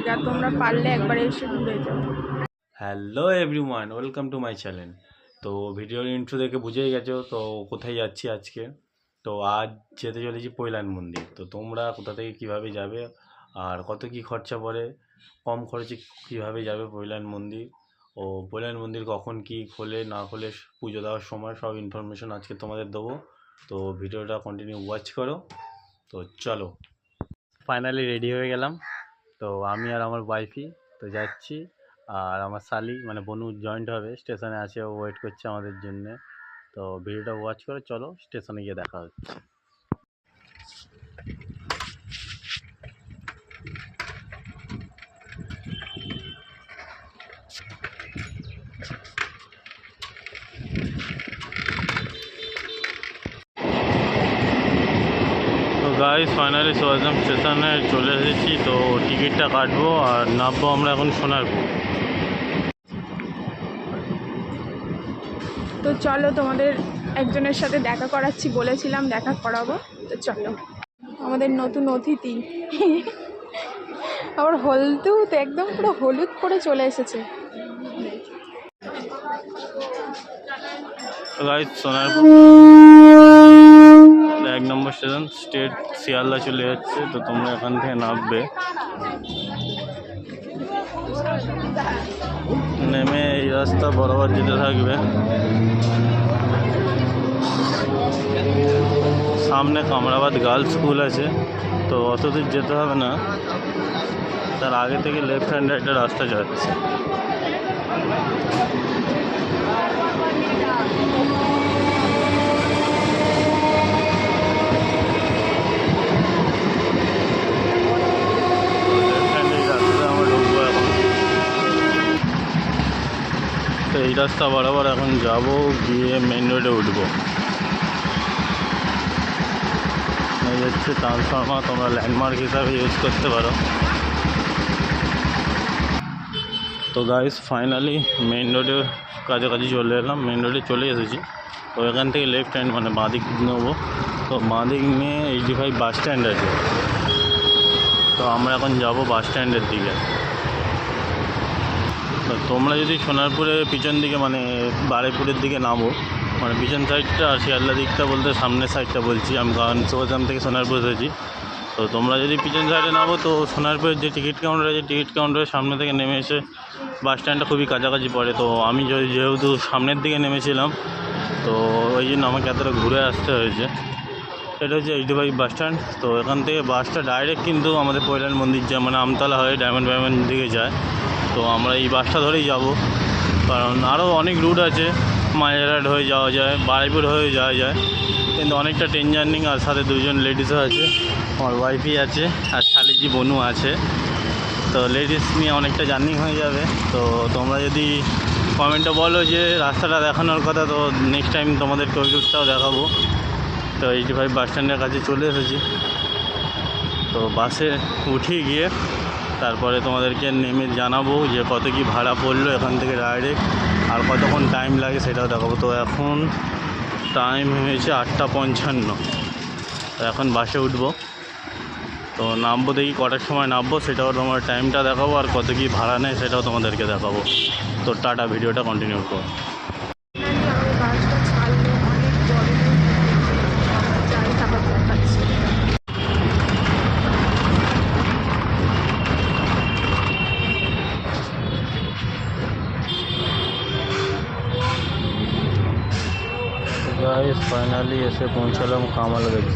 জায়গা, তোমরা পারলে একবার এসে ঘুরে যাও। Hello everyone, welcome to my channel. তো ভিডিওর ইন্ট্রো দেখে বুঝেই গেছো তো কোথায় যাচ্ছি আজকে। তো আজ যেতে চলেছি পৈলান মন্দির। তো তোমরা কোথা থেকে কিভাবে যাবে আর কত কি খরচা পড়ে, কম খরচে কিভাবে যাবে পৈলান মন্দির, ও পৈলান মন্দির কখন কি খোলে না খোলে, পুজো দেওয়ার সময় সব ইনফরমেশন আজকে তোমাদের দেবো। তো ভিডিওটা কন্টিনিউ ওয়াচ করো। তো চলো, ফাইনালি রেডি হয়ে গেলাম। তো আমি আর আমার ওয়াইফই তো যাচ্ছি, আর আমার শালি মানে বনু জয়েন্ট হবে, স্টেশনে আছে, ও ওয়েট করছে আমাদের জন্য। তো ভিডিওটা ওয়াচ করে চলো স্টেশনে গিয়ে দেখা হচ্ছে। তো গাইস ফাইনালি সোয়াজাম স্টেশনে চলে এসেছি। তো টিকিটটা কাটবো আর নামবো আমরা এখন সোনারপুর। তো চলো, তোমাদের একজনের সাথে দেখা করাচ্ছি, বলেছিলাম দেখা করাবো। তো চলো, আমাদের নতুন অতিথি আবার হলদু, তো একদম পুরো হলুদ করে চলে এসেছে। গাইস সোনারপুর 1 নম্বর স্টেশন, স্টেট শিয়ালদা চলে যাচ্ছে। তো তোমরা এখান থেকে নামবে, নেমে এই রাস্তা বরাবর যেতে থাকবে। সামনে কামরাবাদ গার্লস স্কুল আছে, তো অত দূর যেতে হবে না, তার আগে থেকে লেফট হ্যান্ড একটা রাস্তা যাচ্ছে। তো এই রাস্তা বরাবর এখন যাব, গিয়ে মেন রোডে উঠবো। এই হচ্ছে ট্রান্সফর্মার, তোমরা ল্যান্ডমার্ক হিসাবে ইউজ করতে পারো। তো গাইস ফাইনালি মেন রোডে কাছাকাছি চলে এলাম, মেন রোডে চলে এসেছি। তো এখান থেকে লেফট হ্যান্ড মানে বাঁ দিক নেবো। তো বাঁ দিক নিয়ে 85 বাস স্ট্যান্ড আছে। তো আমরা এখন যাব বাস স্ট্যান্ডের দিকে। তো তোমরা যদি সোনারপুরে পিছন দিকে মানে বারুইপুরের দিকে নামো, মানে পিছন সাইডটা আর শিয়ালদা দিকটা বলতে সামনের সাইডটা বলছি আমি, কারণ সোজাম থেকে সোনারপুর এসেছি। তো তোমরা যদি পিছন সাইডে নামো, তো সোনারপুরের যে টিকিট কাউন্টার আছে, টিকিট কাউন্টারের সামনে থেকে নেমে এসে বাস স্ট্যান্ডটা খুবই কাছাকাছি পড়ে। তো আমি যেহেতু সামনের দিকে নেমেছিলাম, তো ওই জন্য আমাকে এতটা ঘুরে আসতে হয়েছে। এটা হচ্ছে 85 বাস স্ট্যান্ড। তো এখান থেকে বাসটা ডাইরেক্ট কিন্তু আমাদের পৈলান মন্দির যায়, মানে আমতলা হয়ে ডায়মন্ড দিকে যায়। তো আমরা এই বাসটা ধরেই যাব, কারণ আরও অনেক রুট আছে, মাঝেরহাট হয়ে যাওয়া যায়, বারুইপুর হয়ে যাওয়া যায়, কিন্তু অনেকটা ট্রেন জার্নি। আর সাথে দুজন লেডিসও আছে, আমার ওয়াইফই আছে আর শালিজি বনু আছে। তো লেডিস নিয়ে অনেকটা জার্নি হয়ে যাবে। তো তোমরা যদি কমেন্টে বলো যে রাস্তাটা দেখানোর কথা, তো নেক্সট টাইম তোমাদেরকে ওই রুটটাও দেখাবো। তো 85 বাস স্ট্যান্ডের কাছে চলে এসেছি। তো বাসে উঠে গিয়ে তারপরে তোমাদেরকে নেমে জানাবো যে কত কি ভাড়া পড়লো এখান থেকে ডাইরেক্ট, আর কতক্ষণ টাইম লাগে সেটাও দেখাবো। তো এখন টাইম হয়েছে 8:55। তো এখন বাসে উঠবো, তো নামবো, দেখি কটার সময় নামবো সেটাও তোমার টাইমটা দেখাবো, আর কত কি ভাড়া নেয় সেটাও তোমাদেরকে দেখাবো। তো টাটা, ভিডিওটা কন্টিনিউ করো। বাসটা ছাড়লো, অনেক গরমে যাই তারপর দেখাচ্ছি। গাইস ফাইনালি এসে পৌঁছালাম কামালগঞ্জ।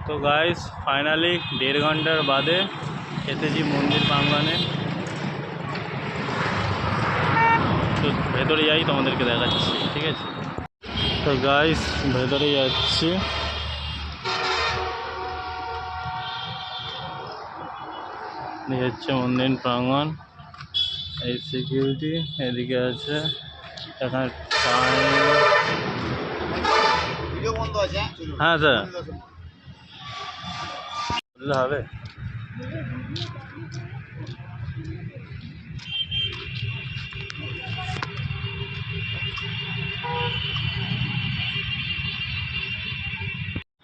তো গাইস ফাইনালি 1.5 ঘন্টার বাদে এসেছি মন্দির প্রাঙ্গণে। তো ভেতরে যাই, তোমাদেরকে দেখাচ্ছি, ঠিক আছে? তো গাইস ভেতরে যাচ্ছি। এই হচ্ছে মন্দির প্রাঙ্গণ, এই সিকিউরিটি এদিকে আছে। এখানে হ্যাঁ স্যার বললে হবে।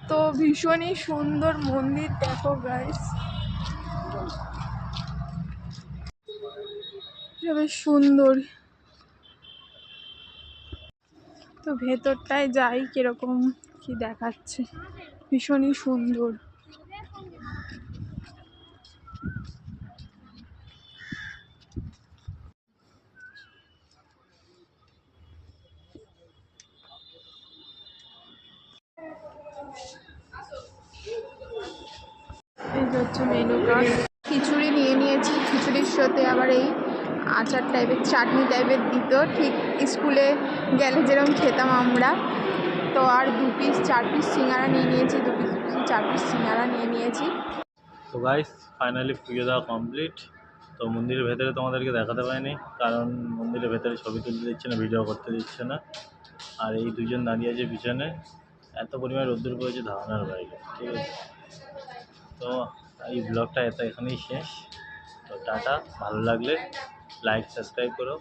তো ভীষণই সুন্দর মন্দির, দেখো গাইস, বেশ সুন্দর। তো ভেতরটায় যাই, কিরকম কি দেখাচ্ছে, ভীষণই সুন্দর। এই হচ্ছে মেনু কার্ড। খিচুড়ি নিয়ে নিয়েছি, খিচুড়ির সাথে আবার এই আচার টাইপের চাটনি টাইপের দিত, ঠিক স্কুলে গেলে যেরকম খেতাম আমরা। তো আর 2 পিস 4 পিস সিঙ্গারা নিয়ে নিয়েছি, 2 পিস 4 পিস সিঙ্গারা নিয়ে নিয়েছি। তো গাইস ফাইনালি পুজো দেওয়া কমপ্লিট। তো মন্দিরের ভেতরে তোমাদেরকে দেখাতে পারিনি, কারণ মন্দিরের ভেতরে ছবি তুলতে দিচ্ছে না, ভিডিও করতে দিচ্ছে না। আর এই দুজন দাঁড়িয়ে আছে পিছনে, এত পরিমাণ রোদ্দুর পড়েছে ধারণার বাইরে, ঠিক আছে? তো এই ব্লগটা এখানেই শেষ। তো টাটা, ভালো লাগলে লাইক সাবস্ক্রাইব করো।